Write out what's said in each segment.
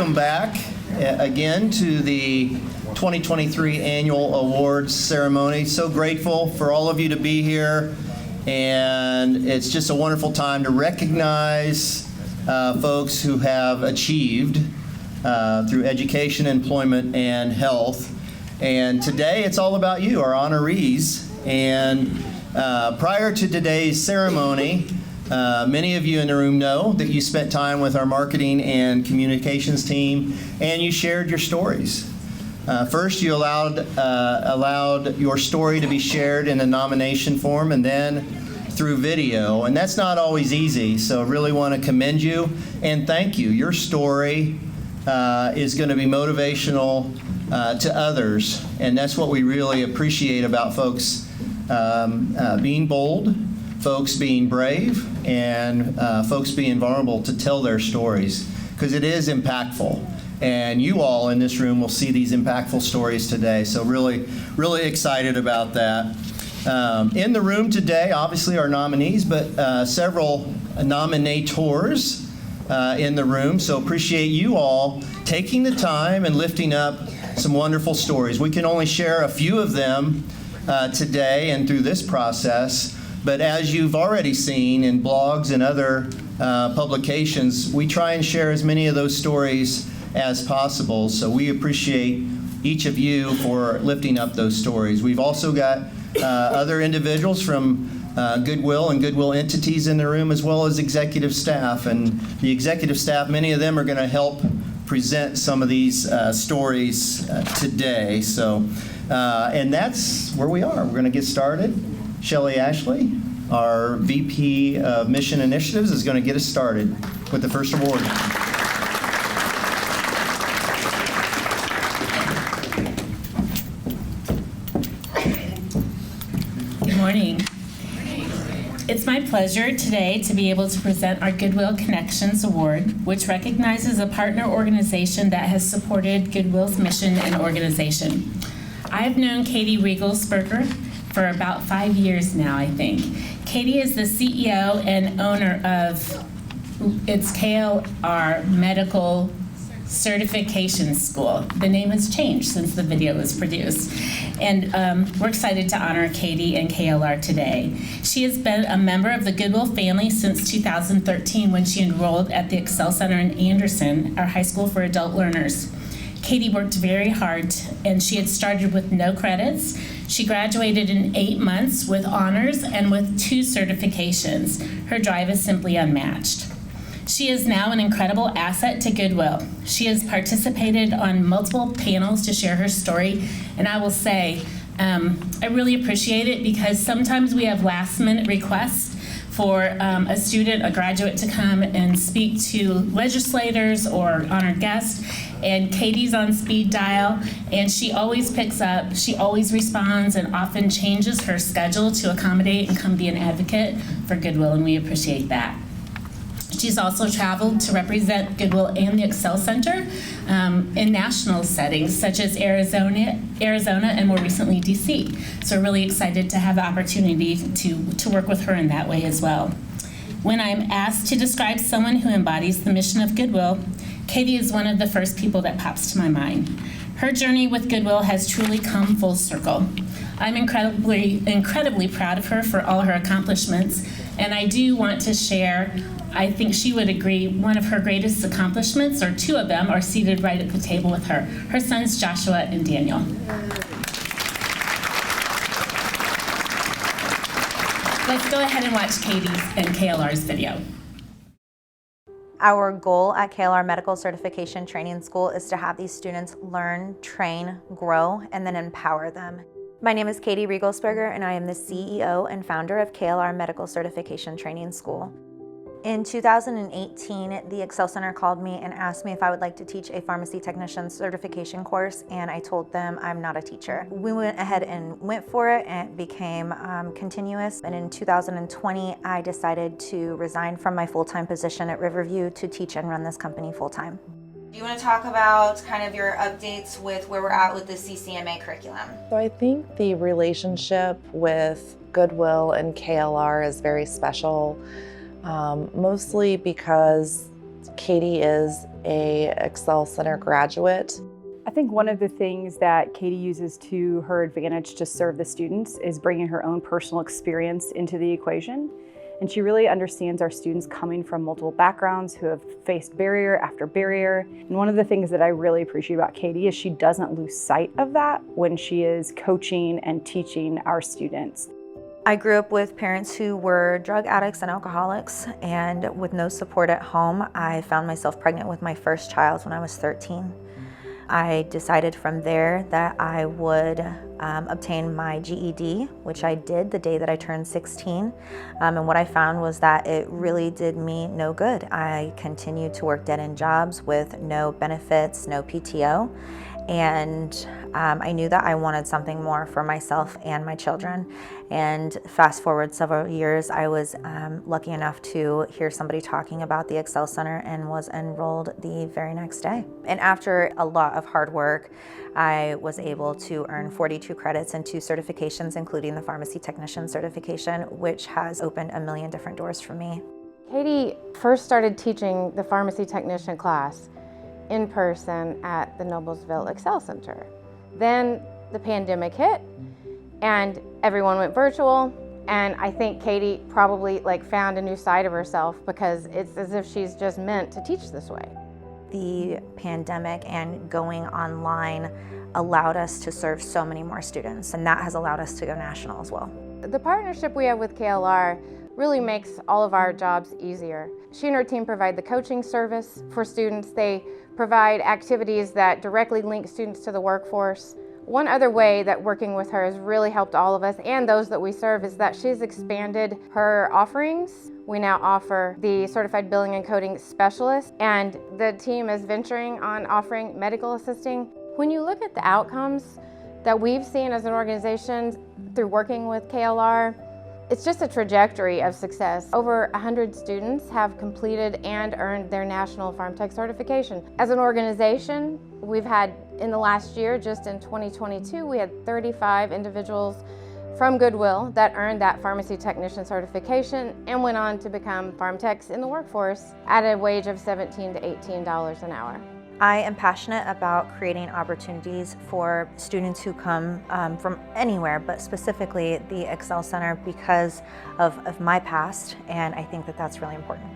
welcome back again to the 2023 Annual Awards Ceremony. So grateful for all of you to be here, and it's just a wonderful time to recognize folks who have achieved through education, employment, and health. And today it's all about you, our honorees. And prior to today's ceremony, many of you in the room know that you spent time with our marketing and communications team, and you shared your stories. First, you allowed your story to be shared in a nomination form, and then through video. And that's not always easy, so I really want to commend you and thank you. Your story is going to be motivational to others, and that's what we really appreciate about folks being bold, folks being brave, and folks being vulnerable to tell their stories, because it is impactful. And you all in this room will see these impactful stories today, so really, really excited about that. In the room today, obviously our nominees, but several nominators in the room, so appreciate you all taking the time and lifting up some wonderful stories. We can only share a few of them today and through this process. But as you've already seen in blogs and other publications, we try and share as many of those stories as possible. So we appreciate each of you for lifting up those stories. We've also got other individuals from Goodwill and Goodwill entities in the room, as well as executive staff. And the executive staff, many of them are going to help present some of these stories today. So, and that's where we are. We're going to get started. Shelley Ashley, our VP of Mission Initiatives, is going to get us started with the first award. Good morning. It's my pleasure today to be able to present our Goodwill Connections Award, which recognizes a partner organization that has supported Goodwill's mission and organization. I've known Katie Riegelsberger for about 5 years now, I think. Katie is the CEO and owner of its KLR Medical Certification School. The name has changed since the video was produced. And we're excited to honor Katie and KLR today. She has been a member of the Goodwill family since 2013 when she enrolled at the Excel Center in Anderson, our high school for adult learners. Katie worked very hard, and she had started with no credits. She graduated in 8 months with honors and with 2 certifications. Her drive is simply unmatched. She is now an incredible asset to Goodwill. She has participated on multiple panels to share her story, and I will say, I really appreciate it, because sometimes we have last-minute requests for a student, a graduate, to come and speak to legislators or honored guests, and Katie's on speed dial, and she always picks up, she always responds, and often changes her schedule to accommodate and come be an advocate for Goodwill, and we appreciate that. She's also traveled to represent Goodwill and the Excel Center in national settings, such as Arizona, and more recently DC. So we're really excited to have the opportunity to work with her in that way as well. When I'm asked to describe someone who embodies the mission of Goodwill, Katie is one of the first people that pops to my mind. Her journey with Goodwill has truly come full circle. I'm incredibly proud of her for all her accomplishments, and I do want to share, I think she would agree, one of her greatest accomplishments, or 2 of them, are seated right at the table with her. Her sons, Joshua and Daniel. Let's go ahead and watch Katie's and KLR's video. Our goal at KLR Medical Certification Training School is to have these students learn, train, grow, and then empower them. My name is Katie Riegelsberger, and I am the CEO and founder of KLR Medical Certification Training School. In 2018, the Excel Center called me and asked me if I would like to teach a pharmacy technician certification course, and I told them I'm not a teacher. We went ahead and went for it, and it became continuous. And in 2020, I decided to resign from my full-time position at Riverview to teach and run this company full-time. Do you want to talk about kind of your updates with where we're at with the CCMA curriculum? So I think the relationship with Goodwill and KLR is very special, mostly because Katie is a Excel Center graduate. I think one of the things that Katie uses to her advantage to serve the students is bringing her own personal experience into the equation. And she really understands our students coming from multiple backgrounds who have faced barrier after barrier. And one of the things that I really appreciate about Katie is she doesn't lose sight of that when she is coaching and teaching our students. I grew up with parents who were drug addicts and alcoholics, and with no support at home, I found myself pregnant with my first child when I was 13. I decided from there that I would obtain my GED, which I did the day that I turned 16. And what I found was that it really did me no good. I continued to work dead-end jobs with no benefits, no PTO. And I knew that I wanted something more for myself and my children. And fast forward several years, I was lucky enough to hear somebody talking about the Excel Center and was enrolled the very next day. And after a lot of hard work, I was able to earn 42 credits and 2 certifications, including the pharmacy technician certification, which has opened a million different doors for me. Katie first started teaching the pharmacy technician class in person at the Noblesville Excel Center. Then the pandemic hit and everyone went virtual, and I think Katie probably found a new side of herself because it's as if she's just meant to teach this way. The pandemic and going online allowed us to serve so many more students, and that has allowed us to go national as well. The partnership we have with KLR really makes all of our jobs easier. She and her team provide the coaching service for students. They provide activities that directly link students to the workforce. One other way that working with her has really helped all of us and those that we serve is that she's expanded her offerings. We now offer the Certified Billing and Coding Specialist, and the team is venturing on offering medical assisting. When you look at the outcomes that we've seen as an organization through working with KLR, it's just a trajectory of success. Over 100 students have completed and earned their National Farm Tech certification. As an organization, we've had, in the last year, just in 2022, we had 35 individuals from Goodwill that earned that pharmacy technician certification and went on to become farm techs in the workforce at a wage of $17 to $18 an hour. I am passionate about creating opportunities for students who come from anywhere, but specifically the Excel Center because of my past, and I think that that's really important.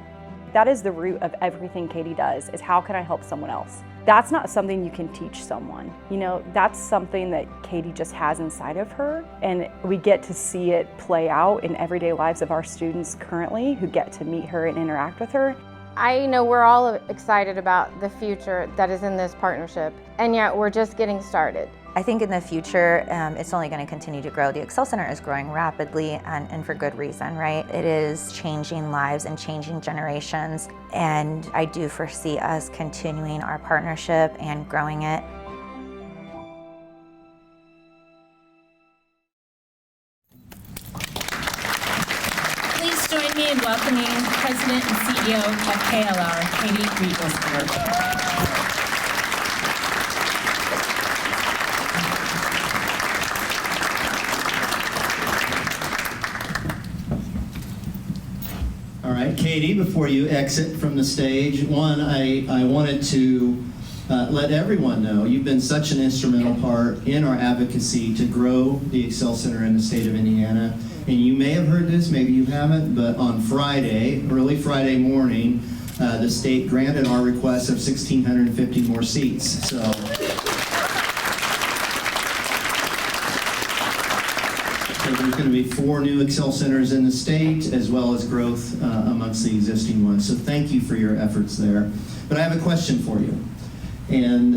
That is the root of everything Katie does, is how can I help someone else? That's not something you can teach someone. You know, that's something that Katie just has inside of her, and we get to see it play out in everyday lives of our students currently who get to meet her and interact with her. I know we're all excited about the future that is in this partnership, and yet we're just getting started. I think in the future, it's only going to continue to grow. The Excel Center is growing rapidly, and for good reason, right? It is changing lives and changing generations, and I do foresee us continuing our partnership and growing it. Please join me in welcoming President and CEO of KLR, Katie Riegelsberg. All right, Katie, before you exit from the stage, I wanted to let everyone know you've been such an instrumental part in our advocacy to grow the Excel Center in the state of Indiana. And you may have heard this, maybe you haven't, but on Friday, early Friday morning, the state granted our request of 1,650 more seats. So there's going to be 4 new Excel Centers in the state, as well as growth amongst the existing ones. So thank you for your efforts there. But I have a question for you. And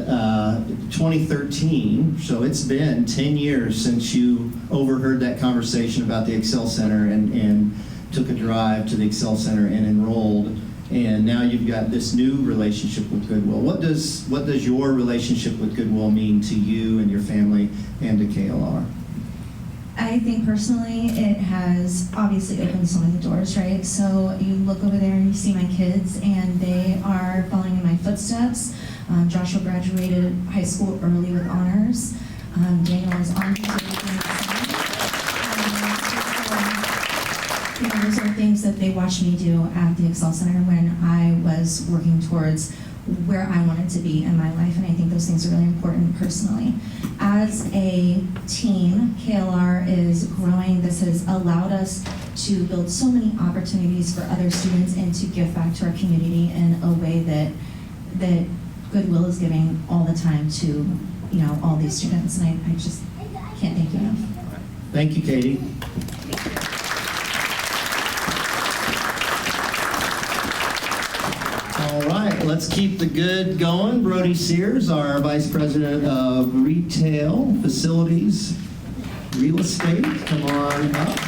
2013, so it's been 10 years since you overheard that conversation about the Excel Center and took a drive to the Excel Center and enrolled. And now you've got this new relationship with Goodwill. What does your relationship with Goodwill mean to you and your family and to KLR? I think personally it has obviously opened so many doors, right? So you look over there and you see my kids and they are following in my footsteps. Joshua graduated high school early with honors. Daniel is on his way to those are things that they watched me do at the Excel Center when I was working towards where I wanted to be in my life, and I think those things are really important personally. As a team, KLR is growing. This has allowed us to build so many opportunities for other students and to give back to our community in a way that Goodwill is giving all the time to all these students, and I just can't thank you enough. Thank you, Katie. All right, let's keep the good going. Brody Sears, our Vice President of Retail, Facilities, Real Estate, come on up.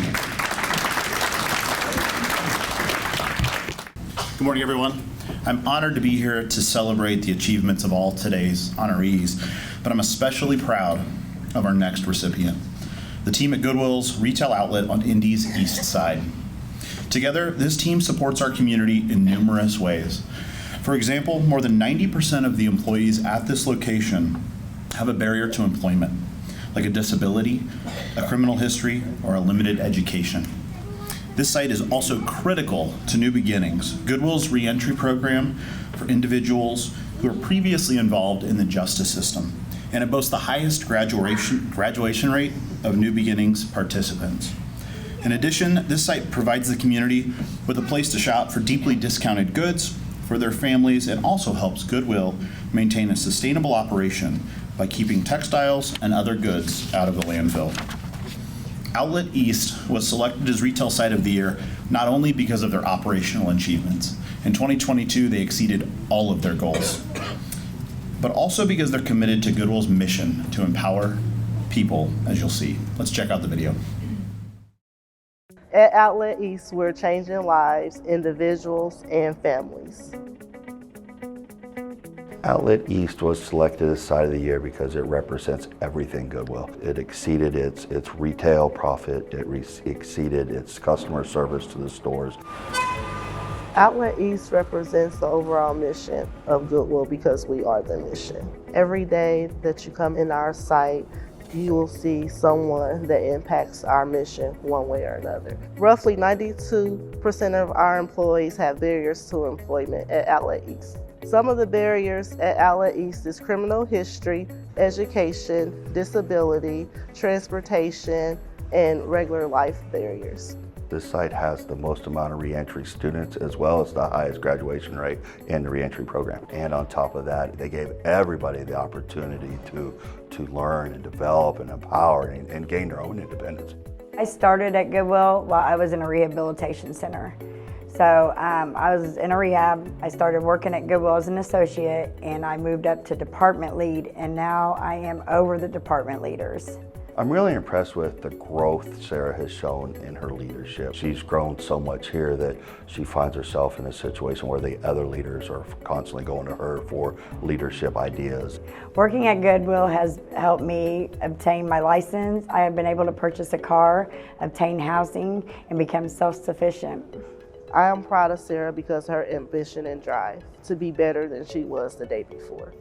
Good morning, everyone. I'm honored to be here to celebrate the achievements of all today's honorees, but I'm especially proud of our next recipient, the team at Goodwill's retail outlet on Indy's East Side. Together, this team supports our community in numerous ways. For example, more than 90% of the employees at this location have a barrier to employment, like a disability, a criminal history, or a limited education. This site is also critical to New Beginnings, Goodwill's reentry program for individuals who are previously involved in the justice system, and it boasts the highest graduation rate of New Beginnings participants. In addition, this site provides the community with a place to shop for deeply discounted goods for their families, and also helps Goodwill maintain a sustainable operation by keeping textiles and other goods out of the landfill. Outlet East was selected as Retail Site of the Year not only because of their operational achievements. In 2022, they exceeded all of their goals, but also because they're committed to Goodwill's mission to empower people, as you'll see. Let's check out the video. At Outlet East, we're changing lives, individuals, and families. Outlet East was selected as Site of the Year because it represents everything Goodwill. It exceeded its retail profit, it exceeded its customer service to the stores. Outlet East represents the overall mission of Goodwill because we are the mission. Every day that you come in our site, you will see someone that impacts our mission one way or another. Roughly 92% of our employees have barriers to employment at Outlet East. Some of the barriers at Outlet East is criminal history, education, disability, transportation, and regular life barriers. This site has the most amount of reentry students as well as the highest graduation rate in the reentry program. And on top of that, they gave everybody the opportunity to learn and develop and empower and gain their own independence. I started at Goodwill while I was in a rehabilitation center. So I was in a rehab. I started working at Goodwill as an associate, and I moved up to department lead, and now I am over the department leaders. I'm really impressed with the growth Sarah has shown in her leadership. She's grown so much here that she finds herself in a situation where the other leaders are constantly going to her for leadership ideas. Working at Goodwill has helped me obtain my license. I have been able to purchase a car, obtain housing, and become self-sufficient. I am proud of Sarah because of her ambition and drive to be better than she was the day before.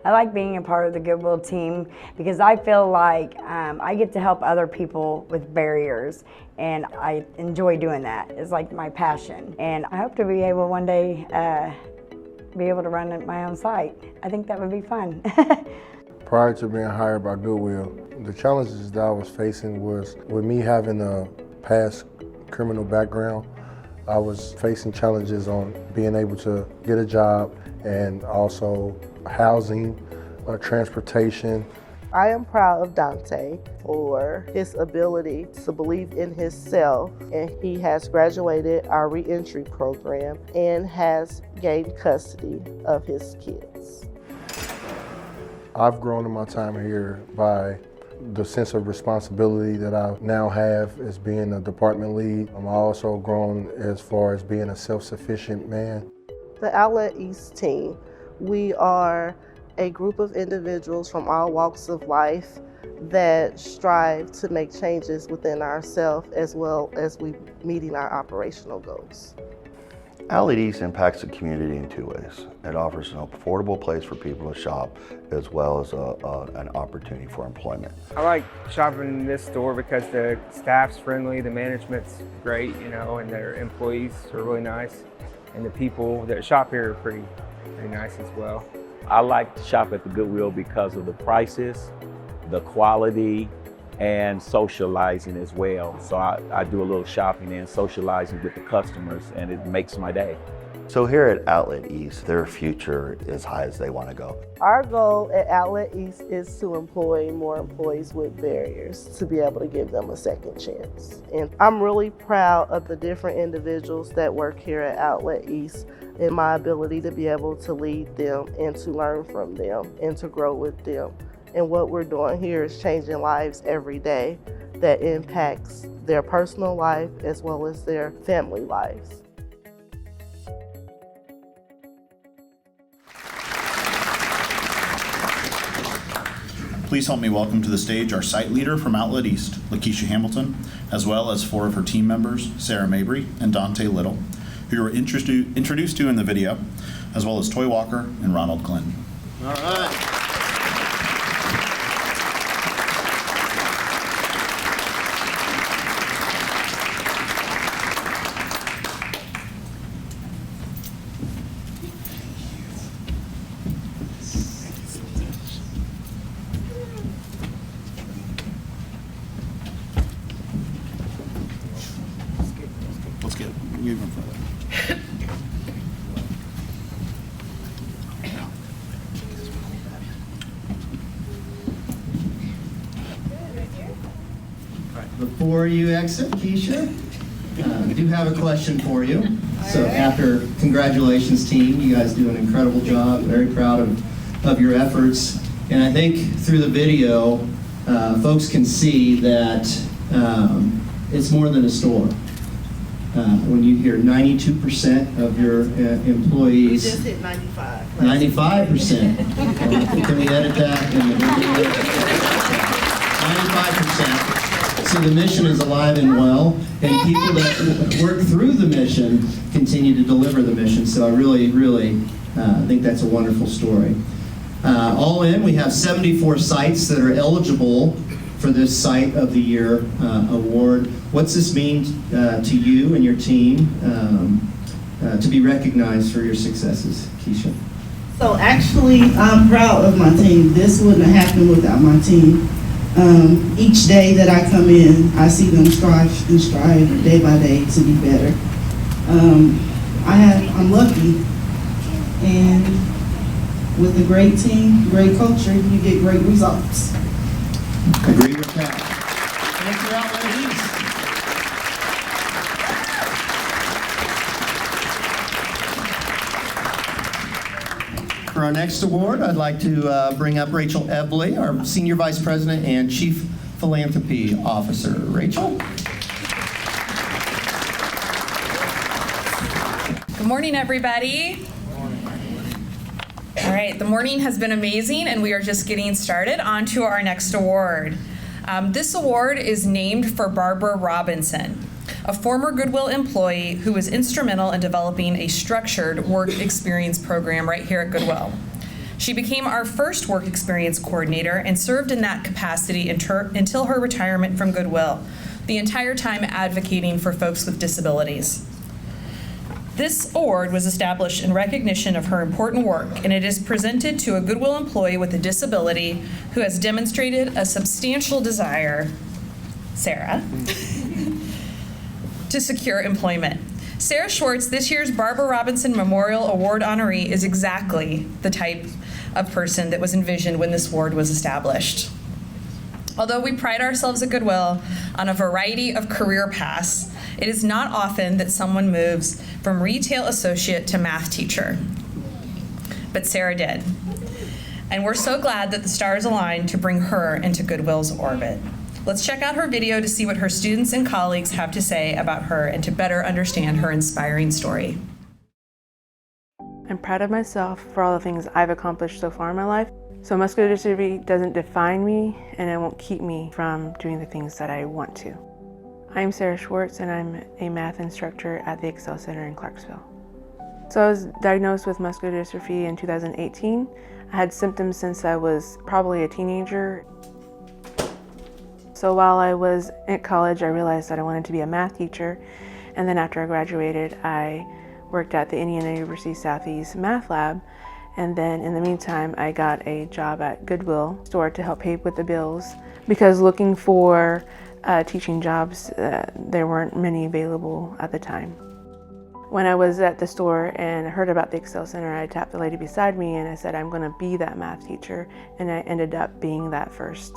I like being a part of the Goodwill team because I feel like I get to help other people with barriers, and I enjoy doing that. It's like my passion, and I hope to be able one day be able to run my own site. I think that would be fun. Prior to being hired by Goodwill, the challenges that I was facing was with me having a past criminal background. I was facing challenges on being able to get a job and also housing, transportation. I am proud of Dante for his ability to believe in himself, and he has graduated our reentry program and has gained custody of his kids. I've grown in my time here by the sense of responsibility that I now have as being a department lead. I'm also grown as far as being a self-sufficient man. The Outlet East team, we are a group of individuals from all walks of life that strive to make changes within ourselves as well as we meeting our operational goals. Outlet East impacts the community in two ways. It offers an affordable place for people to shop, as well as an opportunity for employment. I like shopping in this store because the staff's friendly, the management's great, and their employees are really nice, and the people that shop here are pretty nice as well. I like to shop at the Goodwill because of the prices, the quality, and socializing as well. So I do a little shopping and socializing with the customers, and it makes my day. So here at Outlet East, their future is high as they want to go. Our goal at Outlet East is to employ more employees with barriers, to be able to give them a second chance. And I'm really proud of the different individuals that work here at Outlet East and my ability to be able to lead them and to learn from them and to grow with them. And what we're doing here is changing lives every day that impacts their personal life as well as their family lives. Please help me welcome to the stage our site leader from Outlet East, Lakeisha Hamilton, as well as 4 of her team members, Sarah Mabry and Dante Little, who you were introduced to in the video, as well as Toy Walker and Ronald Glenn. All right. Let's get you in front of that. Before you exit, Keisha, I do have a question for you. So after congratulations team, you guys do an incredible job, very proud of your efforts. And I think through the video, folks can see that it's more than a store. When you hear 92% of your employees. We just hit 95. 95%. Can we edit that? 95%. So the mission is alive and well, and people that work through the mission continue to deliver the mission. So I really, really think that's a wonderful story. All in, we have 74 sites that are eligible for this Site of the Year award. What's this mean to you and your team to be recognized for your successes, Keisha? So actually, I'm proud of my team. This wouldn't have happened without my team. Each day that I come in, I see them strive day by day to be better. I'm lucky, and with a great team, great culture, you get great results. Agree with that. Thank you, Outlet East. For our next award, I'd like to bring up Rachel Ebley, our Senior Vice President and Chief Philanthropy Officer. Rachel? Good morning, everybody. All right, the morning has been amazing, and we are just getting started. On to our next award. This award is named for Barbara Robinson, a former Goodwill employee who was instrumental in developing a structured work experience program right here at Goodwill. She became our first work experience coordinator and served in that capacity until her retirement from Goodwill, the entire time advocating for folks with disabilities. This award was established in recognition of her important work, and it is presented to a Goodwill employee with a disability who has demonstrated a substantial desire, Sarah, to secure employment. Sarah Schwartz, this year's Barbara Robinson Memorial Award honoree, is exactly the type of person that was envisioned when this award was established. Although we pride ourselves at Goodwill on a variety of career paths, it is not often that someone moves from retail associate to math teacher. But Sarah did. And we're so glad that the stars aligned to bring her into Goodwill's orbit. Let's check out her video to see what her students and colleagues have to say about her and to better understand her inspiring story. I'm proud of myself for all the things I've accomplished so far in my life. So muscular dystrophy doesn't define me, and it won't keep me from doing the things that I want to. I'm Sarah Schwartz, and I'm a math instructor at the Excel Center in Clarksville. So I was diagnosed with muscular dystrophy in 2018. I had symptoms since I was probably a teenager. So while I was at college, I realized that I wanted to be a math teacher. And then after I graduated, I worked at the Indiana University Southeast Math Lab. And then in the meantime, I got a job at Goodwill store to help pay with the bills. Because looking for teaching jobs, there weren't many available at the time. When I was at the store and heard about the Excel Center, I tapped the lady beside me and I said, I'm going to be that math teacher. And I ended up being that first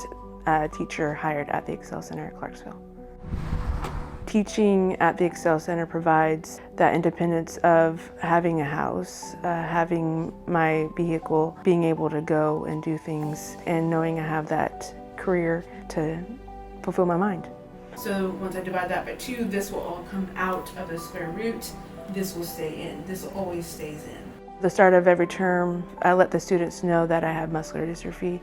teacher hired at the Excel Center at Clarksville. Teaching at the Excel Center provides that independence of having a house, having my vehicle, being able to go and do things, and knowing I have that career to fulfill my mind. So once I divide that by 2, this will all come out of the square root. This will stay in. This always stays in. At the start of every term, I let the students know that I have muscular dystrophy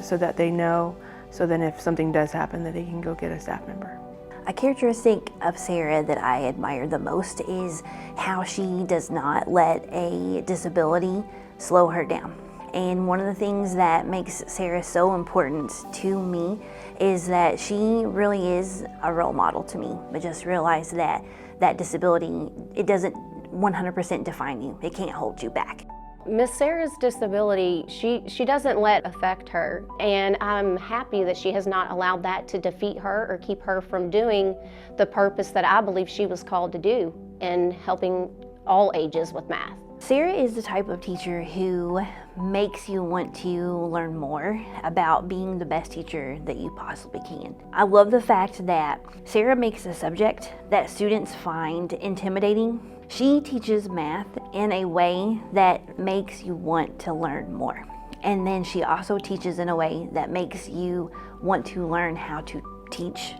so that they know, so then if something does happen, that they can go get a staff member. A characteristic of Sarah that I admire the most is how she does not let a disability slow her down. And one of the things that makes Sarah so important to me is that she really is a role model to me. But just realize that that disability, it doesn't 100% define you. It can't hold you back. Miss Sarah's disability, she doesn't let affect her, and I'm happy that she has not allowed that to defeat her or keep her from doing the purpose that I believe she was called to do in helping all ages with math. Sarah is the type of teacher who makes you want to learn more about being the best teacher that you possibly can. I love the fact that Sarah makes a subject that students find intimidating. She teaches math in a way that makes you want to learn more. And then she also teaches in a way that makes you want to learn how to teach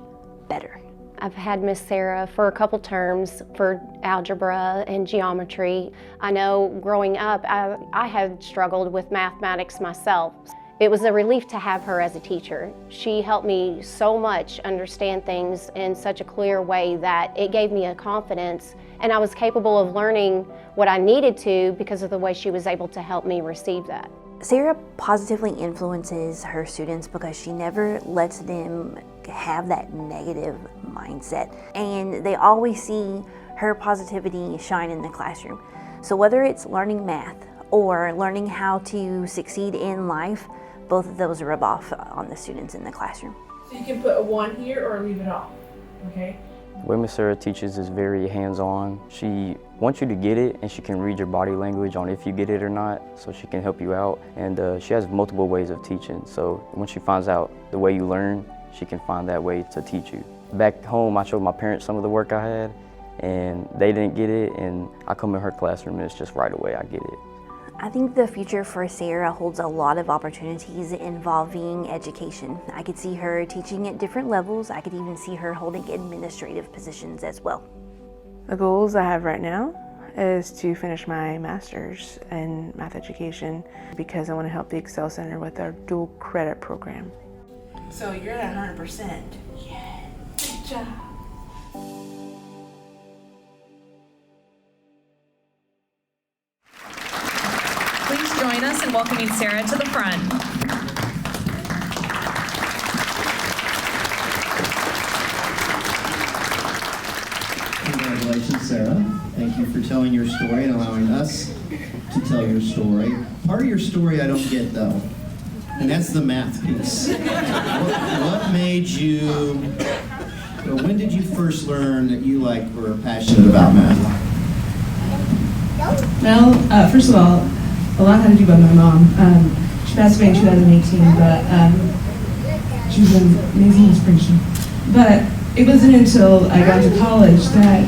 better. I've had Miss Sarah for a couple terms for algebra and geometry. I know growing up, I had struggled with mathematics myself. It was a relief to have her as a teacher. She helped me so much understand things in such a clear way that it gave me a confidence, and I was capable of learning what I needed to because of the way she was able to help me receive that. Sarah positively influences her students because she never lets them have that negative mindset, and they always see her positivity shine in the classroom. So whether it's learning math or learning how to succeed in life, both of those rub off on the students in the classroom. So you can put a 1 here or leave it off, okay? The way Miss Sarah teaches is very hands-on. She wants you to get it, and she can read your body language on if you get it or not, so she can help you out. And she has multiple ways of teaching, so once she finds out the way you learn, she can find that way to teach you. Back home, I showed my parents some of the work I had, and they didn't get it, and I come in her classroom and it's just right away I get it. I think the future for Sarah holds a lot of opportunities involving education. I could see her teaching at different levels. I could even see her holding administrative positions as well. The goals I have right now is to finish my master's in math education because I want to help the Excel Center with our dual credit program. So you're at 100%. Yeah, good job. Please join us in welcoming Sarah to the front. Congratulations, Sarah. Thank you for telling your story and allowing us to tell your story. Part of your story I don't get, though, and that's the math piece. What made you, when did you first learn that you were passionate about math? Well, first of all, a lot had to do by my mom. She passed away in 2018, but she was an amazing inspiration. But it wasn't until I got to college that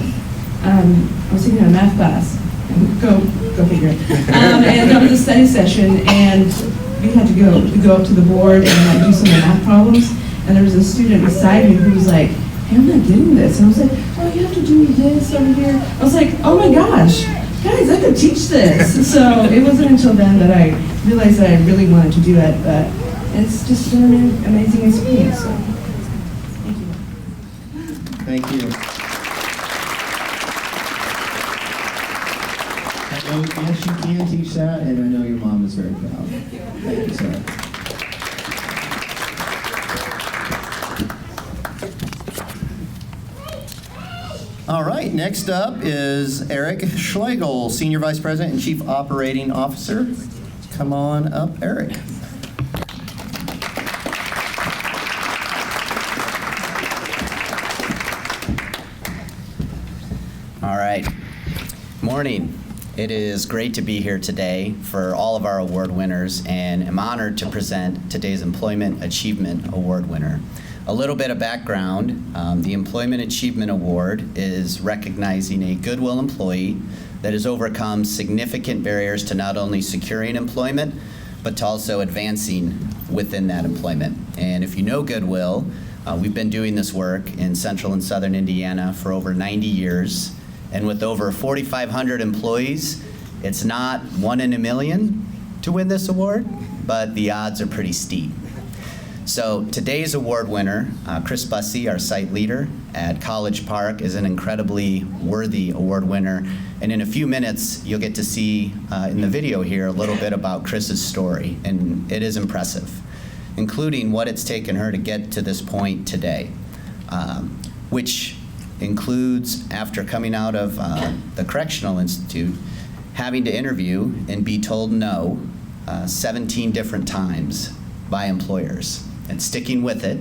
I was taking a math class. Go figure it. And there was a study session, and we had to go up to the board and do some of the math problems. And there was a student beside me who was like, "Hey, I'm not getting this." And I was like, "Oh, you have to do this over here." I was like, "Oh my gosh, guys, I could teach this." So it wasn't until then that I realized that I really wanted to do it, but it's just been an amazing experience. So thank you. Thank you. Yes, you can teach that, and I know your mom is very proud. Thank you, Sarah. All right, next up is Eric Schlegel, Senior Vice President and Chief Operating Officer. Come on up, Eric. All right. Morning. It is great to be here today for all of our award winners, and I'm honored to present today's Employment Achievement Award winner. A little bit of background, the Employment Achievement Award is recognizing a Goodwill employee that has overcome significant barriers to not only securing employment, but to also advancing within that employment. And if you know Goodwill, we've been doing this work in central and southern Indiana for over 90 years. And with over 4,500 employees, it's not 1 in a million to win this award, but the odds are pretty steep. So today's award winner, Chris Bussey, our site leader at College Park, is an incredibly worthy award winner. And in a few minutes, you'll get to see in the video here a little bit about Chris's story. And it is impressive, including what it's taken her to get to this point today, which includes, after coming out of the Correctional Institute, having to interview and be told no 17 different times by employers, and sticking with it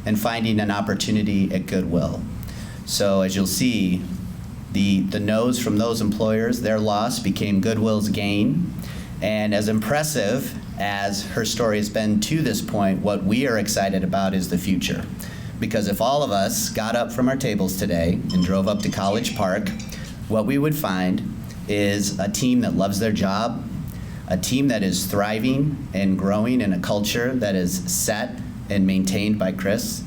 and finding an opportunity at Goodwill. So as you'll see, the no's from those employers, their loss became Goodwill's gain. And as impressive as her story has been to this point, what we are excited about is the future. Because if all of us got up from our tables today and drove up to College Park, what we would find is a team that loves their job, a team that is thriving and growing in a culture that is set and maintained by Chris,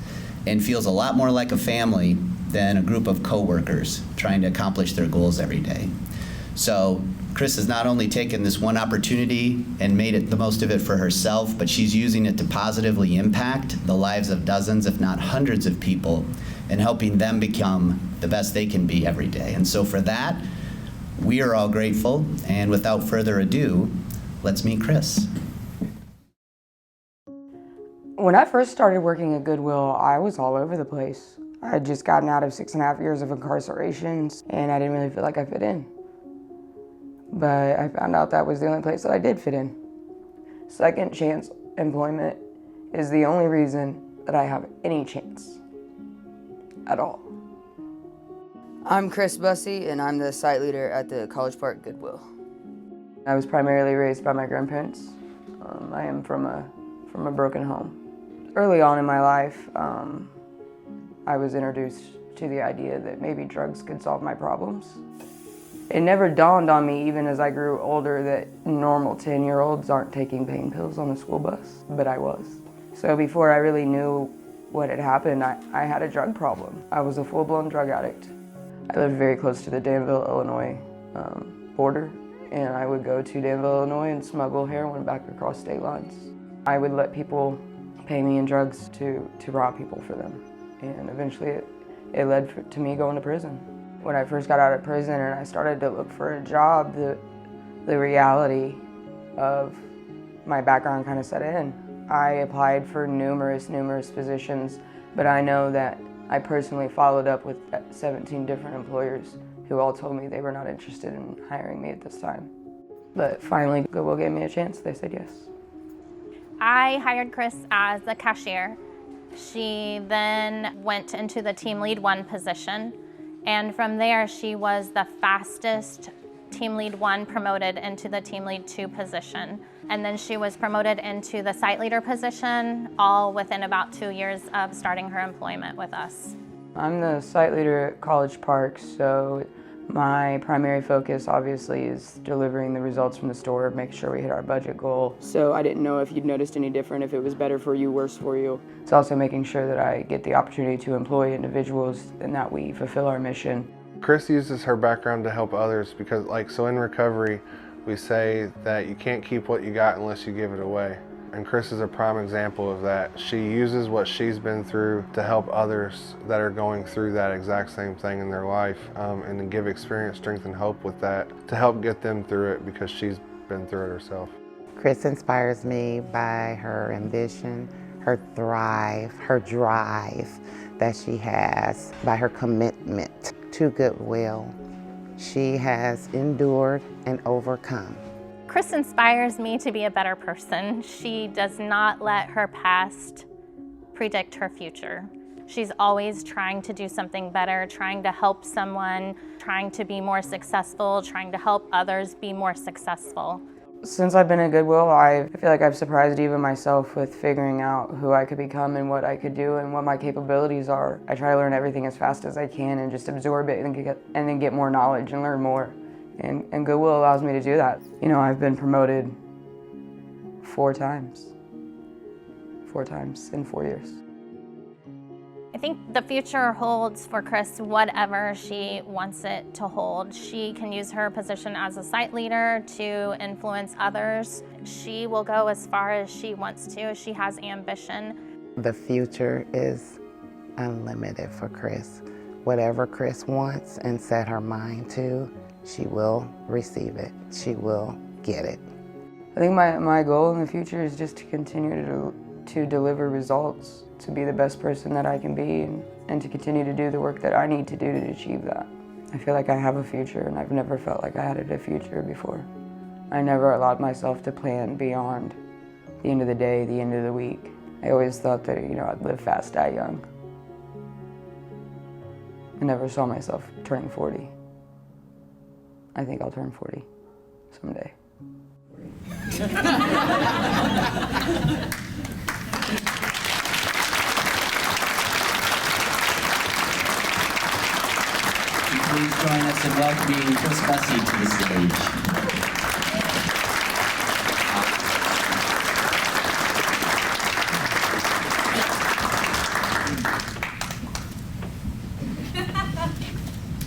and feels a lot more like a family than a group of coworkers trying to accomplish their goals every day. So Chris has not only taken this one opportunity and made it the most of it for herself, but she's using it to positively impact the lives of dozens, if not hundreds of people, and helping them become the best they can be every day. And so for that, we are all grateful, and without further ado, let's meet Chris. When I first started working at Goodwill, I was all over the place. I had just gotten out of 6.5 years of incarcerations, and I didn't really feel like I fit in. But I found out that was the only place that I did fit in. Second chance employment is the only reason that I have any chance at all. I'm Chris Bussey, and I'm the site leader at the College Park Goodwill. I was primarily raised by my grandparents. I am from a broken home. Early on in my life, I was introduced to the idea that maybe drugs could solve my problems. It never dawned on me, even as I grew older, that normal 10-year-olds aren't taking pain pills on the school bus, but I was. So before I really knew what had happened, I had a drug problem. I was a full-blown drug addict. I lived very close to the Danville, Illinois border, and I would go to Danville, Illinois and smuggle heroin back across state lines. I would let people pay me in drugs to rob people for them, and eventually it led to me going to prison. When I first got out of prison and I started to look for a job, the reality of my background kind of set in. I applied for numerous positions, but I know that I personally followed up with 17 different employers who all told me they were not interested in hiring me at this time. But finally, Goodwill gave me a chance. They said yes. I hired Chris as a cashier. She then went into the Team Lead 1 position, and from there she was the fastest Team Lead 1 promoted into the Team Lead 2 position. And then she was promoted into the site leader position, all within about 2 years of starting her employment with us. I'm the site leader at College Park, so my primary focus obviously is delivering the results from the store, making sure we hit our budget goal. So I didn't know if you'd noticed any different, if it was better for you, worse for you. It's also making sure that I get the opportunity to employ individuals and that we fulfill our mission. Chris uses her background to help others because, so in recovery, we say that you can't keep what you got unless you give it away. And Chris is a prime example of that. She uses what she's been through to help others that are going through that exact same thing in their life, and to give experience, strength, and hope with that to help get them through it because she's been through it herself. Chris inspires me by her ambition, her drive that she has, by her commitment to Goodwill. She has endured and overcome. Chris inspires me to be a better person. She does not let her past predict her future. She's always trying to do something better, trying to help someone, trying to be more successful, trying to help others be more successful. Since I've been at Goodwill, I feel like I've surprised even myself with figuring out who I could become and what I could do and what my capabilities are. I try to learn everything as fast as I can and just absorb it and then get more knowledge and learn more. And Goodwill allows me to do that. You know, I've been promoted 4 times. 4 times in 4 years. I think the future holds for Chris whatever she wants it to hold. She can use her position as a site leader to influence others. She will go as far as she wants to. She has ambition. The future is unlimited for Chris. Whatever Chris wants and set her mind to, she will receive it. She will get it. I think my goal in the future is just to continue to deliver results, to be the best person that I can be, and to continue to do the work that I need to do to achieve that. I feel like I have a future, and I've never felt like I had a future before. I never allowed myself to plan beyond the end of the day, the end of the week. I always thought that, you know, I'd live fast, die young. I never saw myself turning 40. I think I'll turn 40 someday. Please join us in welcoming Chris Bussey to the stage.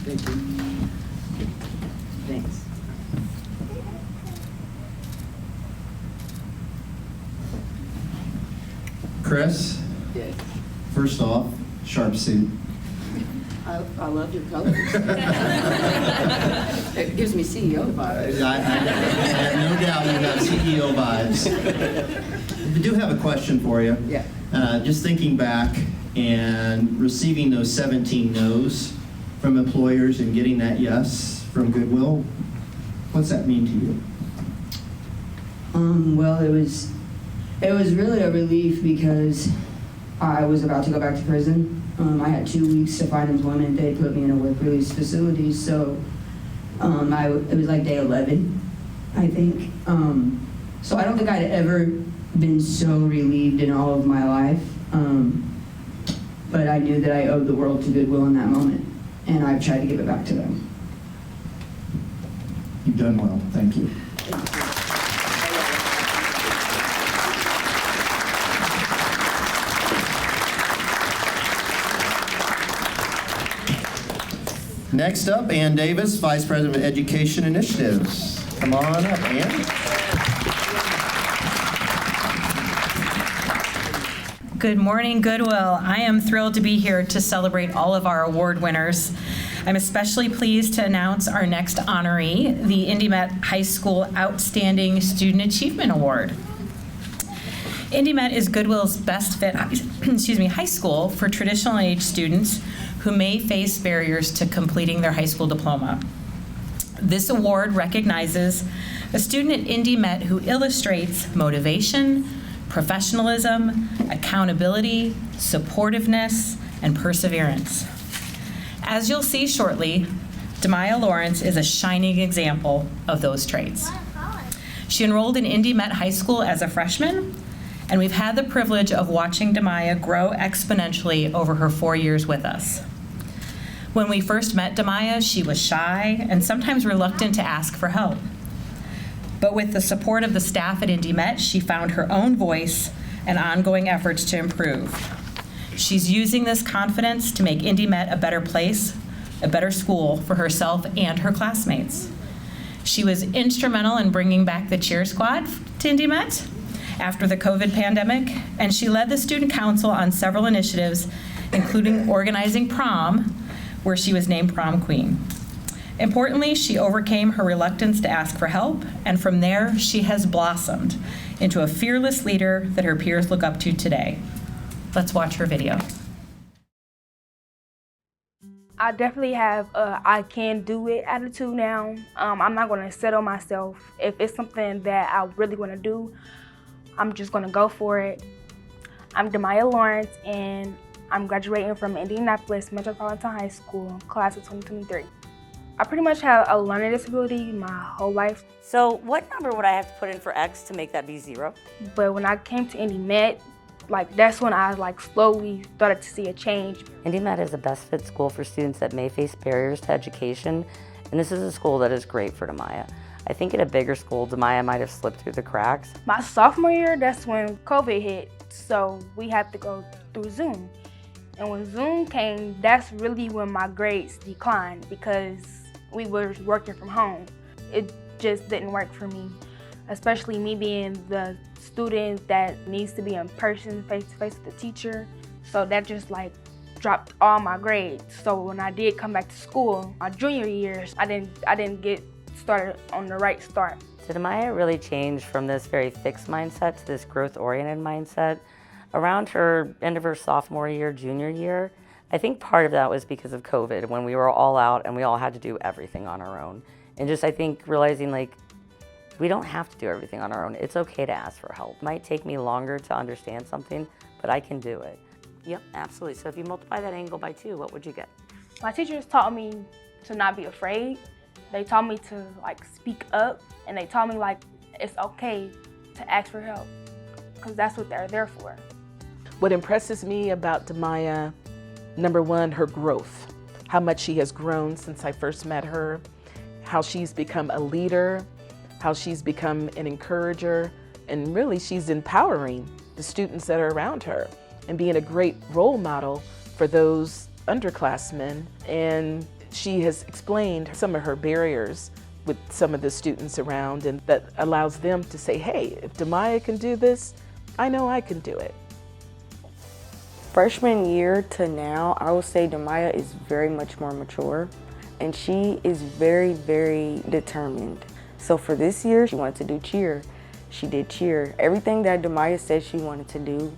Thank you. Thanks. Chris, Yes. first off, sharp suit. I love your colors. It gives me CEO vibes. I have no doubt you have CEO vibes. I do have a question for you. Yeah. Just thinking back and receiving those 17 no's from employers and getting that yes from Goodwill, what's that mean to you? Well, it was really a relief because I was about to go back to prison. I had 2 weeks to find employment. They put me in a work release facility, so it was like day 11, I think. So I don't think I'd ever been so relieved in all of my life. But I knew that I owed the world to Goodwill in that moment, and I've tried to give it back to them. You've done well. Thank you. Next up, Ann Davis, Vice President of Education Initiatives. Come on up, Ann. Good morning, Goodwill. I am thrilled to be here to celebrate all of our award winners. I'm especially pleased to announce our next honoree, the Indy Met High School Outstanding Student Achievement Award. Indy Met is Goodwill's best fit high school for traditional age students who may face barriers to completing their high school diploma. This award recognizes a student at Indy Met who illustrates motivation, professionalism, accountability, supportiveness, and perseverance. As you'll see shortly, Demaya Lawrence is a shining example of those traits. She enrolled in Indy Met High School as a freshman, and we've had the privilege of watching Demaya grow exponentially over her 4 years with us. When we first met Demaya, she was shy and sometimes reluctant to ask for help. But with the support of the staff at Indy Met, she found her own voice and ongoing efforts to improve. She's using this confidence to make Indy Met a better place, a better school for herself and her classmates. She was instrumental in bringing back the cheer squad to Indy Met after the COVID pandemic, and she led the student council on several initiatives, including organizing prom, where she was named prom queen. Importantly, she overcame her reluctance to ask for help, and from there, she has blossomed into a fearless leader that her peers look up to today. Let's watch her video. I definitely have a I can do it attitude now. I'm not going to settle myself. If it's something that I really want to do, I'm just going to go for it. I'm Demaya Lawrence, and I'm graduating from Indianapolis Metropolitan High School, class of 2023. I pretty much have a learning disability my whole life. So what number would I have to put in for X to make that be 0? But when I came to Indy Met, that's when I slowly started to see a change. Indy Met is a best fit school for students that may face barriers to education, and this is a school that is great for Demaya. I think at a bigger school, Demaya might have slipped through the cracks. My sophomore year, that's when COVID hit, so we had to go through Zoom. And when Zoom came, that's really when my grades declined because we were working from home. It just didn't work for me, especially me being the student that needs to be in person, face-to-face with the teacher. So that just dropped all my grades. So when I did come back to school, my junior years, I didn't get started on the right start. So Demaya really changed from this very fixed mindset to this growth-oriented mindset. Around her end of her sophomore year, junior year, I think part of that was because of COVID, when we were all out and we all had to do everything on our own. And just, I think, realizing we don't have to do everything on our own. It's okay to ask for help. It might take me longer to understand something, but I can do it. Yep, absolutely. So if you multiply that angle by 2, what would you get? My teachers taught me to not be afraid. They taught me to speak up, and they taught me it's okay to ask for help, because that's what they're there for. What impresses me about Demaya, number one, her growth, how much she has grown since I first met her, how she's become a leader, how she's become an encourager, and really she's empowering the students that are around her and being a great role model for those underclassmen. And she has explained some of her barriers with some of the students around, and that allows them to say, hey, if Demaya can do this, I know I can do it. Freshman year to now, I would say Demaya is very much more mature, and she is very, very determined. So for this year, she wanted to do cheer. She did cheer. Everything that Demaya said she wanted to do,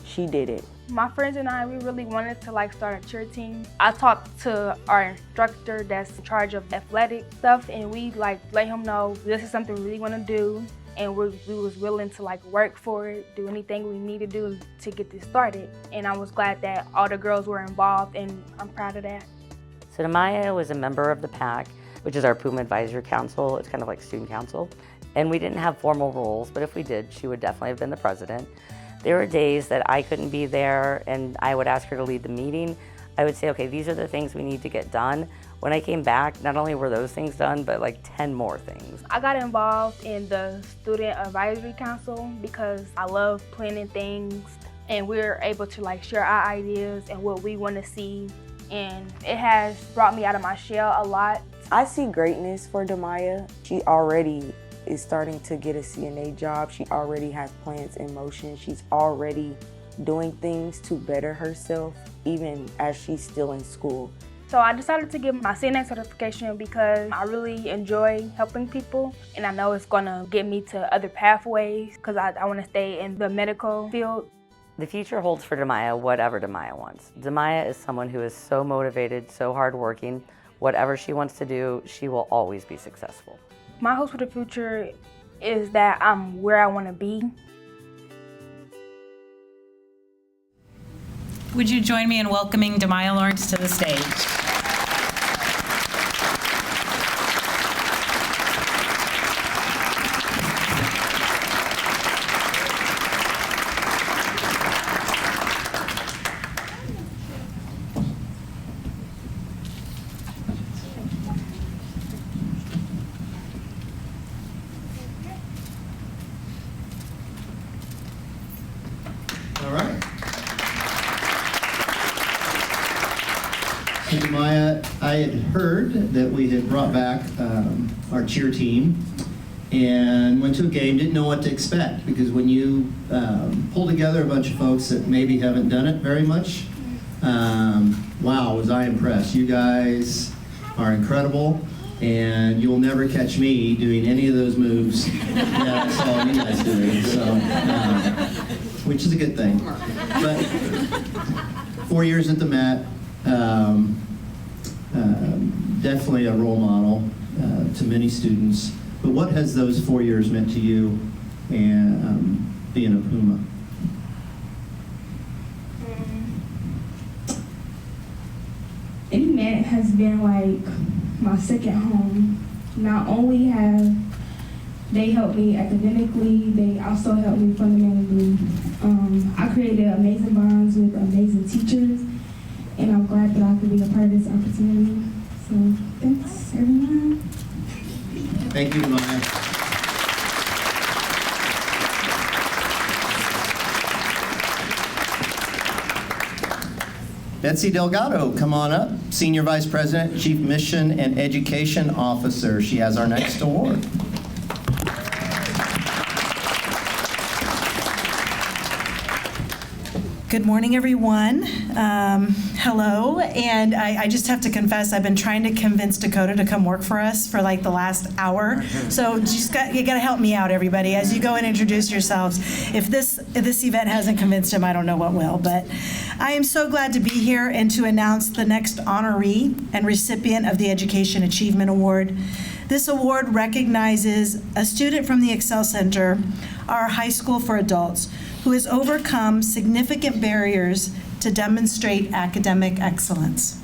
she did it. My friends and I, we really wanted to start a cheer team. I talked to our instructor that's in charge of athletic stuff, and we let him know this is something we really want to do, and we was willing to work for it, do anything we need to do to get this started. And I was glad that all the girls were involved, and I'm proud of that. So Demaya was a member of the PAC, which is our Puma Advisory Council. It's kind of like student council. And we didn't have formal roles, but if we did, she would definitely have been the president. There were days that I couldn't be there and I would ask her to lead the meeting. I would say, okay, these are the things we need to get done. When I came back, not only were those things done, but 10 more things. I got involved in the Student Advisory Council because I love planning things, and we're able to share our ideas and what we want to see. And it has brought me out of my shell a lot. I see greatness for Demaya. She already is starting to get a CNA job. She already has plans in motion. She's already doing things to better herself, even as she's still in school. So I decided to get my CNA certification because I really enjoy helping people, and I know it's gonna get me to other pathways because I wanna stay in the medical field. The future holds for Demaya whatever Demaya wants. Demaya is someone who is so motivated, so hardworking. Whatever she wants to do, she will always be successful. My hopes for the future is that I'm where I want to be. Would you join me in welcoming Demaya Lawrence to the stage? All right. So Demaya, I had heard that we had brought back our cheer team, and went to a game, didn't know what to expect, because when you pull together a bunch of folks that maybe haven't done it very much, wow, was I impressed. You guys are incredible, and you'll never catch me doing any of those moves that I saw you guys doing, so, which is a good thing. But 4 years at the Met, definitely a role model to many students. But what has those 4 years meant to you and being a Puma? Met has been like my second home. Not only have they helped me academically, they also helped me fundamentally. I created amazing bonds with amazing teachers, and I'm glad that I could be a part of this opportunity. So thanks, everyone. Thank you, Maya. Betsy Delgado, come on up. Senior Vice President, Chief Mission and Education Officer. She has our next award. Good morning, everyone. Hello, and I just have to confess, I've been trying to convince Dakota to come work for us for like the last hour. So you got to help me out, everybody, as you go and introduce yourselves. If this event hasn't convinced him, I don't know what will. But I am so glad to be here and to announce the next honoree and recipient of the Education Achievement Award. This award recognizes a student from the Excel Center, our high school for adults, who has overcome significant barriers to demonstrate academic excellence.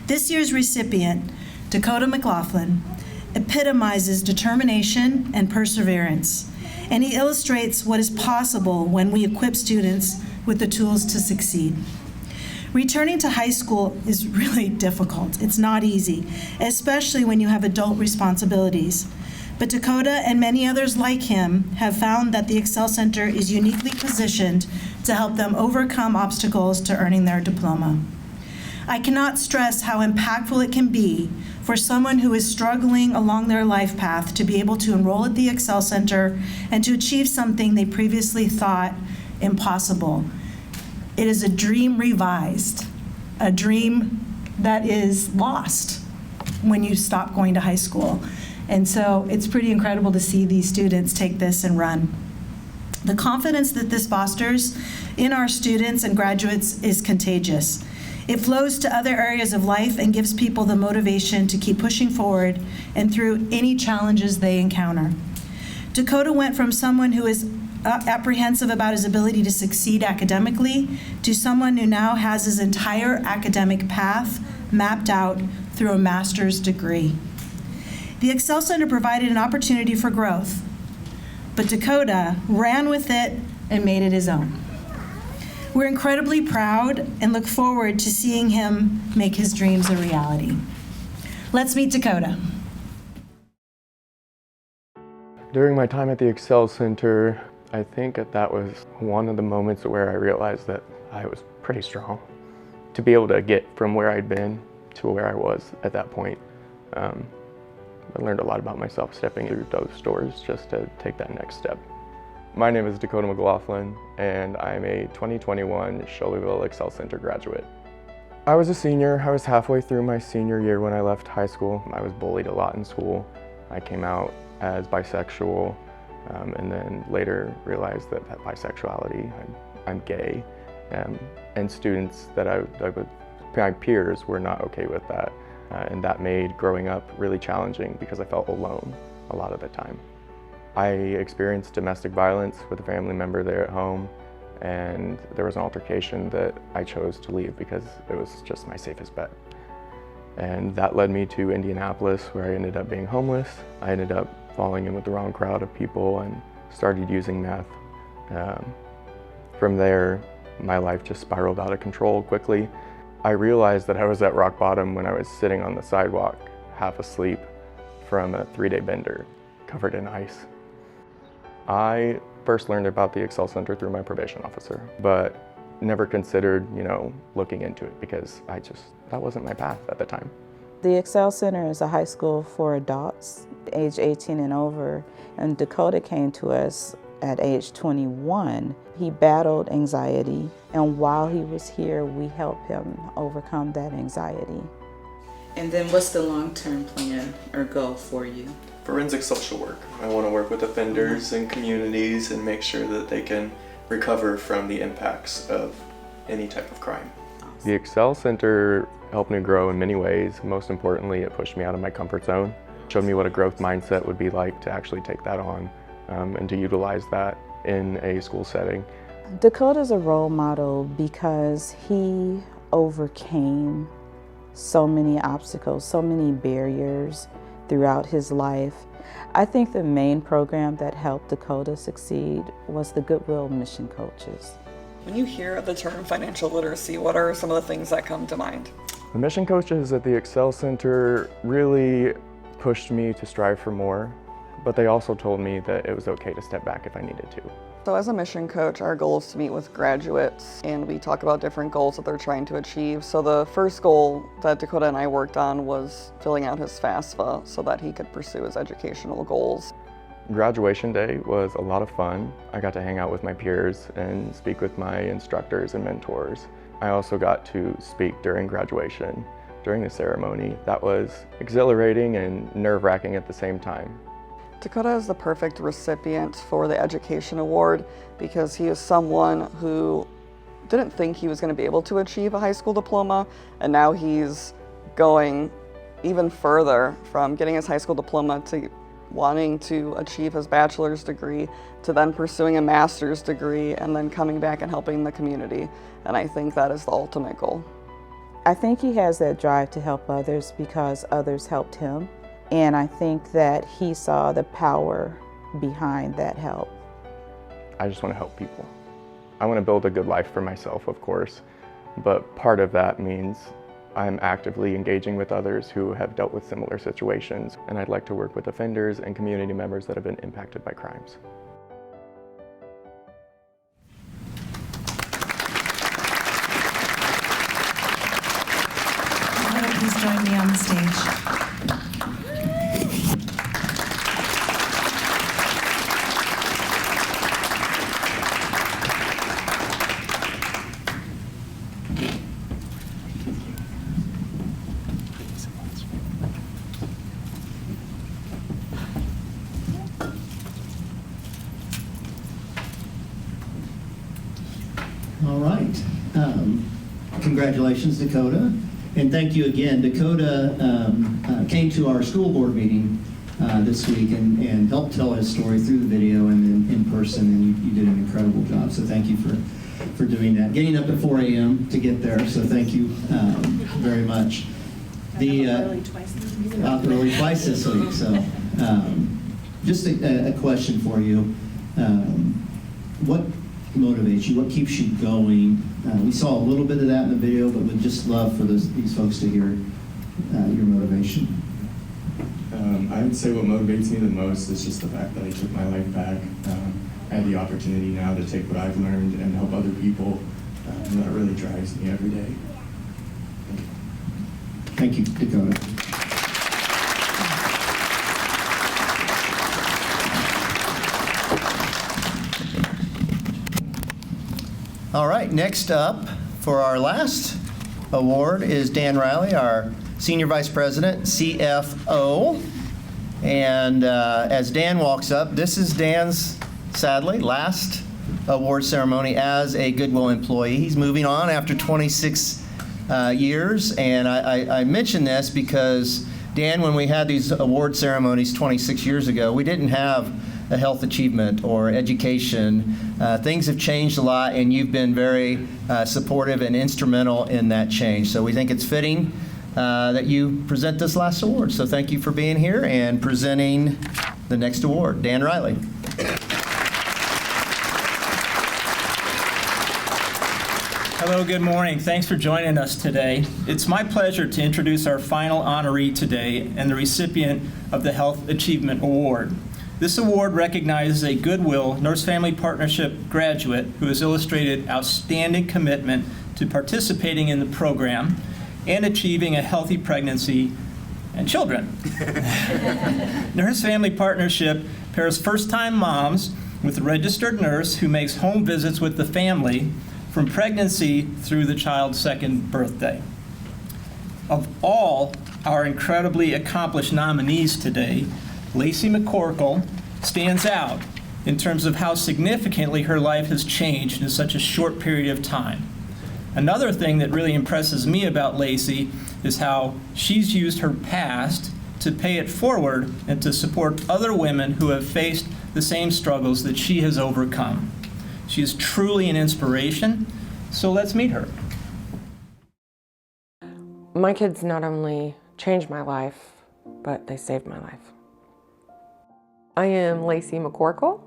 This year's recipient, Dakota McLaughlin, epitomizes determination and perseverance, and he illustrates what is possible when we equip students with the tools to succeed. Returning to high school is really difficult. It's not easy, especially when you have adult responsibilities. But Dakota and many others like him have found that the Excel Center is uniquely positioned to help them overcome obstacles to earning their diploma. I cannot stress how impactful it can be for someone who is struggling along their life path to be able to enroll at the Excel Center and to achieve something they previously thought impossible. It is a dream revised, a dream that is lost when you stop going to high school. And so it's pretty incredible to see these students take this and run. The confidence that this fosters in our students and graduates is contagious. It flows to other areas of life and gives people the motivation to keep pushing forward and through any challenges they encounter. Dakota went from someone who is apprehensive about his ability to succeed academically to someone who now has his entire academic path mapped out through a master's degree. The Excel Center provided an opportunity for growth, but Dakota ran with it and made it his own. We're incredibly proud and look forward to seeing him make his dreams a reality. Let's meet Dakota. During my time at the Excel Center, I think that was one of the moments where I realized that I was pretty strong. To be able to get from where I'd been to where I was at that point, I learned a lot about myself stepping through those doors just to take that next step. My name is Dakota McLaughlin, and I'm a 2021 Shelbyville Excel Center graduate. I was a senior. I was halfway through my senior year when I left high school. I was bullied a lot in school. I came out as bisexual, and then later realized that bisexuality, I'm gay, and students that my peers were not okay with that. And that made growing up really challenging because I felt alone a lot of the time. I experienced domestic violence with a family member there at home, and there was an altercation that I chose to leave because it was just my safest bet. And that led me to Indianapolis, where I ended up being homeless. I ended up falling in with the wrong crowd of people and started using meth. From there, my life just spiraled out of control quickly. I realized that I was at rock bottom when I was sitting on the sidewalk, half asleep, from a 3-day bender covered in ice. I first learned about the Excel Center through my probation officer, but never considered, looking into it because that wasn't my path at the time. The Excel Center is a high school for adults. age 18 and over, and Dakota came to us at age 21. He battled anxiety, and while he was here, we helped him overcome that anxiety. And then what's the long-term plan or goal for you? Forensic social work. I want to work with offenders and communities and make sure that they can recover from the impacts of any type of crime. The Excel Center helped me grow in many ways. Most importantly, it pushed me out of my comfort zone, showed me what a growth mindset would be like to actually take that on and to utilize that in a school setting. Dakota's a role model because he overcame so many obstacles, so many barriers throughout his life. I think the main program that helped Dakota succeed was the Goodwill Mission Coaches. When you hear the term financial literacy, what are some of the things that come to mind? The mission coaches at the Excel Center really pushed me to strive for more, but they also told me that it was okay to step back if I needed to. So as a mission coach, our goal is to meet with graduates and we talk about different goals that they're trying to achieve. So the first goal that Dakota and I worked on was filling out his FAFSA so that he could pursue his educational goals. Graduation day was a lot of fun. I got to hang out with my peers and speak with my instructors and mentors. I also got to speak during graduation, during the ceremony. That was exhilarating and nerve-wracking at the same time. Dakota is the perfect recipient for the Education Award because he is someone who didn't think he was going to be able to achieve a high school diploma, and now he's going even further from getting his high school diploma to wanting to achieve his bachelor's degree, to then pursuing a master's degree, and then coming back and helping the community. And I think that is the ultimate goal. I think he has that drive to help others because others helped him. And I think that he saw the power behind that help. I just want to help people. I want to build a good life for myself, of course, but part of that means I'm actively engaging with others who have dealt with similar situations, and I'd like to work with offenders and community members that have been impacted by crimes. Please join me on the stage. All right. Congratulations, Dakota. And thank you again. Dakota came to our school board meeting this week and helped tell his story through the video and then in person, and you did an incredible job. So thank you for doing that. Getting up at 4 a.m. to get there, so thank you very much. Early twice this week. So just a question for you. What motivates you? What keeps you going? We saw a little bit of that in the video, but we'd just love for these folks to hear your motivation. I would say what motivates me the most is just the fact that I took my life back. I have the opportunity now to take what I've learned and help other people, and that really drives me every day. Thank you, Dakota. All right, next up for our last award is Dan Riley, our Senior Vice President, CFO. And as Dan walks up, this is Dan's, sadly, last award ceremony as a Goodwill employee. He's moving on after 26 years, and I mention this because, Dan, when we had these award ceremonies 26 years ago, we didn't have a health achievement or education. Things have changed a lot, and you've been very supportive and instrumental in that change. So we think it's fitting that you present this last award. So thank you for being here and presenting the next award. Dan Riley. Hello, good morning. Thanks for joining us today. It's my pleasure to introduce our final honoree today and the recipient of the Health Achievement Award. This award recognizes a Goodwill Nurse-Family Partnership graduate who has illustrated outstanding commitment to participating in the program and achieving a healthy pregnancy and children. Nurse-family partnership pairs first-time moms with a registered nurse who makes home visits with the family from pregnancy through the child's second birthday. Of all our incredibly accomplished nominees today, Lacey McCorkle stands out in terms of how significantly her life has changed in such a short period of time. Another thing that really impresses me about Lacey is how she's used her past to pay it forward and to support other women who have faced the same struggles that she has overcome. She is truly an inspiration, so let's meet her. My kids not only changed my life, but they saved my life. I am Lacey McCorkle,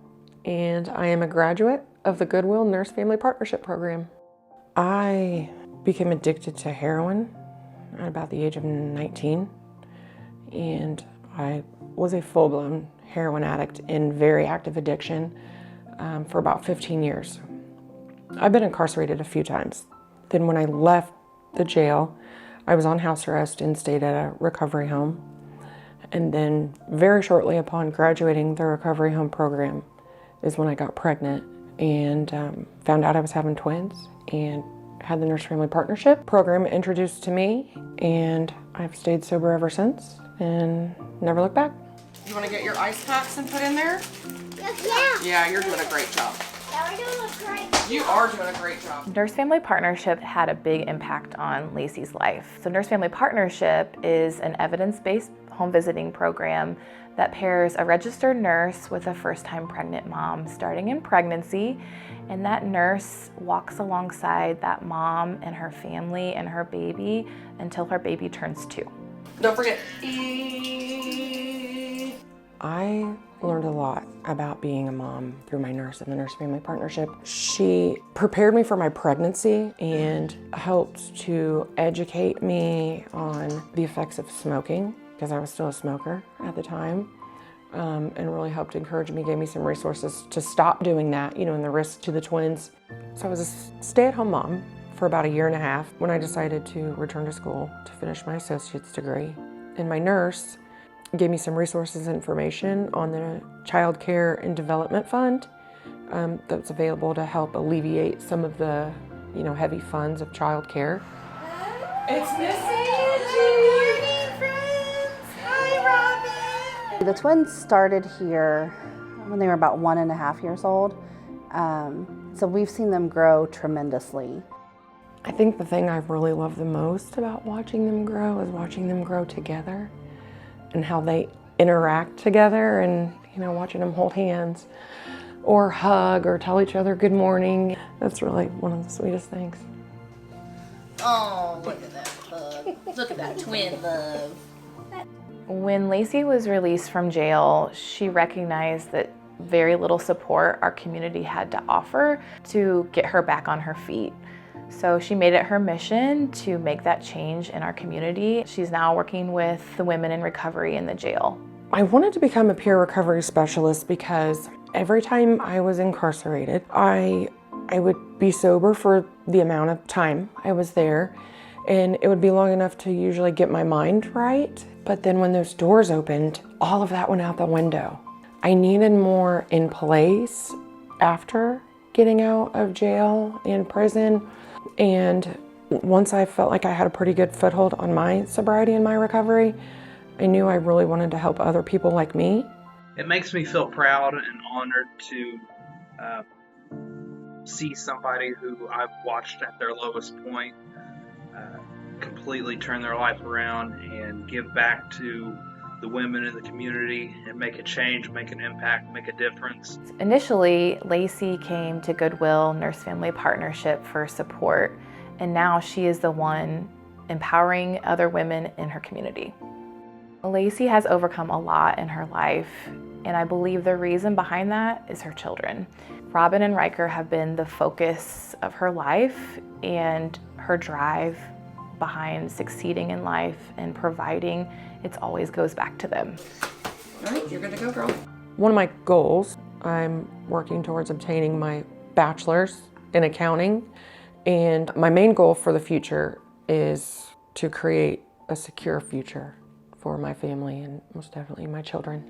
and I am a graduate of the Goodwill Nurse Family Partnership Program. I became addicted to heroin at about the age of 19, and I was a full-blown heroin addict in very active addiction for about 15 years. I've been incarcerated a few times. Then when I left the jail, I was on house arrest and stayed at a recovery home. And then very shortly upon graduating the recovery home program is when I got pregnant and found out I was having twins and had the Nurse Family Partnership program introduced to me, and I've stayed sober ever since and never looked back. You want to get your ice packs and put in there? Yeah. Yeah, you're doing a great job. Yeah, we're doing a great job. You are doing a great job. Nurse Family Partnership had a big impact on Lacey's life. So Nurse Family Partnership is an evidence-based home visiting program that pairs a registered nurse with a first-time pregnant mom starting in pregnancy, and that nurse walks alongside that mom and her family and her baby until her baby turns 2. Don't forget. I learned a lot about being a mom through my nurse and the Nurse Family Partnership. She prepared me for my pregnancy and helped to educate me on the effects of smoking, because I was still a smoker at the time, and really helped encourage me, gave me some resources to stop doing that, and the risk to the twins. So I was a stay-at-home mom for about 1.5 years when I decided to return to school to finish my associate's degree. And my nurse gave me some resources and information on the Child Care and Development Fund that's available to help alleviate some of the, heavy funds of child care. It's Missy. Good morning, friends. Hi, Robin. The twins started here when they were about 1.5 years old. So we've seen them grow tremendously. I think the thing I really love the most about watching them grow is watching them grow together and how they interact together, and watching them hold hands or hug or tell each other good morning. That's really one of the sweetest things. Oh, look at that hug. Look at that twin love. When Lacey was released from jail, she recognized that very little support our community had to offer to get her back on her feet. So she made it her mission to make that change in our community. She's now working with the women in recovery in the jail. I wanted to become a peer recovery specialist because every time I was incarcerated, I would be sober for the amount of time I was there, and it would be long enough to usually get my mind right. But then when those doors opened, all of that went out the window. I needed more in place after getting out of jail and prison. And once I felt like I had a pretty good foothold on my sobriety and my recovery, I knew I really wanted to help other people like me. It makes me feel proud and honored to see somebody who I've watched at their lowest point completely turn their life around and give back to the women in the community and make a change, make an impact, make a difference. Initially, Lacey came to Goodwill Nurse Family Partnership for support, and now she is the one empowering other women in her community. Lacey has overcome a lot in her life, and I believe the reason behind that is her children. Robin and Riker have been the focus of her life, and her drive behind succeeding in life and providing, it always goes back to them. All right, you're good to go, girl. One of my goals, I'm working towards obtaining my bachelor's in accounting, and my main goal for the future is to create a secure future for my family and most definitely my children.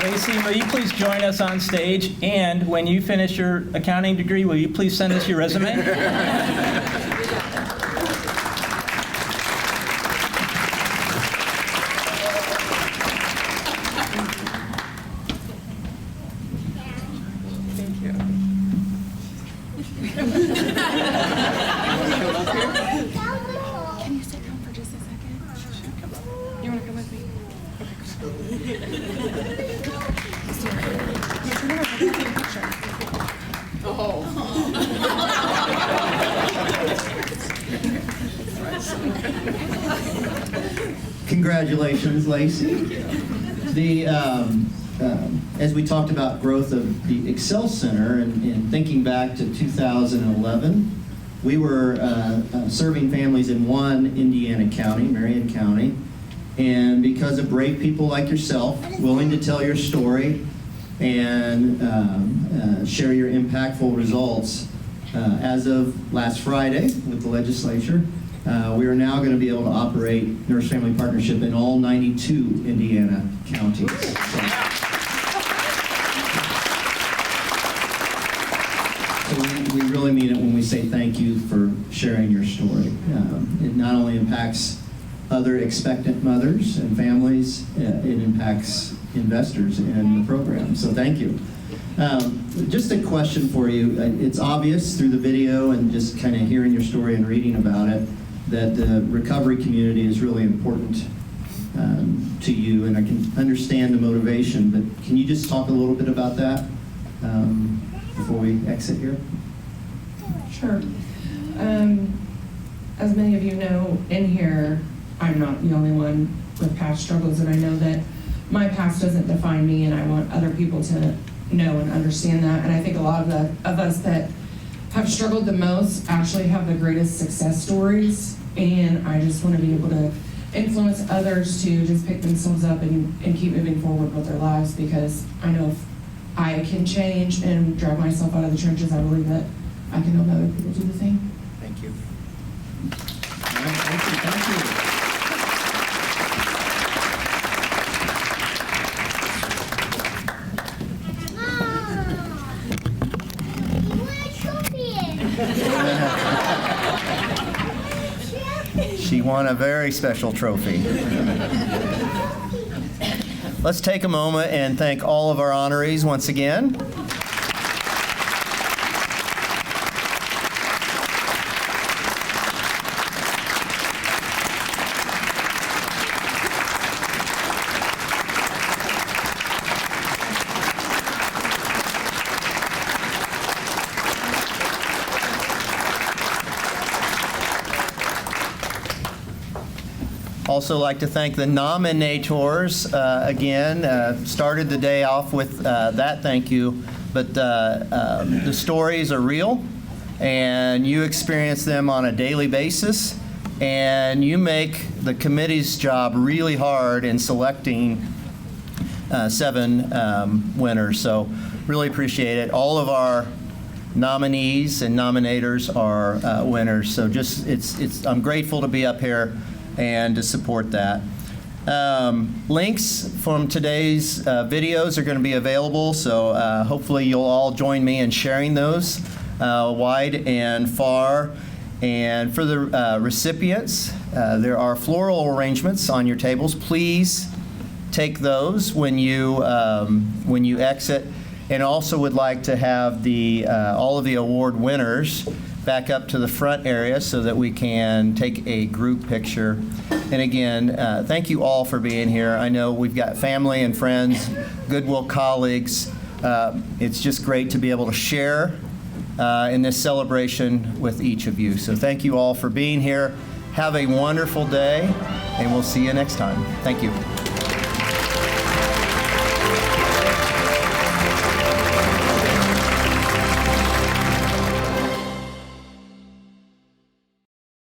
Lacey, will you please join us on stage? And when you finish your accounting degree, will you please send us your resume? Thank you. Can you sit down for just a second? You want to come with me? Congratulations, Lacey. As we talked about growth of the Excel Center and thinking back to 2011, we were serving families in one Indiana county, Marion County, and because of brave people like yourself, willing to tell your story and share your impactful results, as of last Friday with the legislature, we are now going to be able to operate Nurse Family Partnership in all 92 Indiana counties. So we really mean it when we say thank you for sharing your story. It not only impacts other expectant mothers and families, it impacts investors in the program. So thank you. Just a question for you. It's obvious through the video and just kind of hearing your story and reading about it that the recovery community is really important to you, and I can understand the motivation, but can you just talk a little bit about that before we exit here? Sure. As many of you know in here, I'm not the only one with past struggles, and I know that my past doesn't define me, and I want other people to know and understand that. And I think a lot of us that have struggled the most actually have the greatest success stories, and I just want to be able to influence others to just pick themselves up and keep moving forward with their lives, because I know if I can change and drag myself out of the trenches, I believe that I can help other people do the same. Thank you. All right, thank you. She won a very special trophy. Let's take a moment and thank all of our honorees once again. Also like to thank the nominators again. Started the day off with that thank you, but the stories are real and you experience them on a daily basis, and you make the committee's job really hard in selecting 7 winners. So really appreciate it. All of our nominees and nominators are winners. So just I'm grateful to be up here and to support that. Links from today's videos are going to be available, so hopefully you'll all join me in sharing those wide and far. And for the recipients, there are floral arrangements on your tables. Please take those when you exit. And also would like to have all of the award winners back up to the front area so that we can take a group picture. And again, thank you all for being here. I know we've got family and friends, Goodwill colleagues. It's just great to be able to share in this celebration with each of you. So thank you all for being here. Have a wonderful day, and we'll see you next time. Thank you.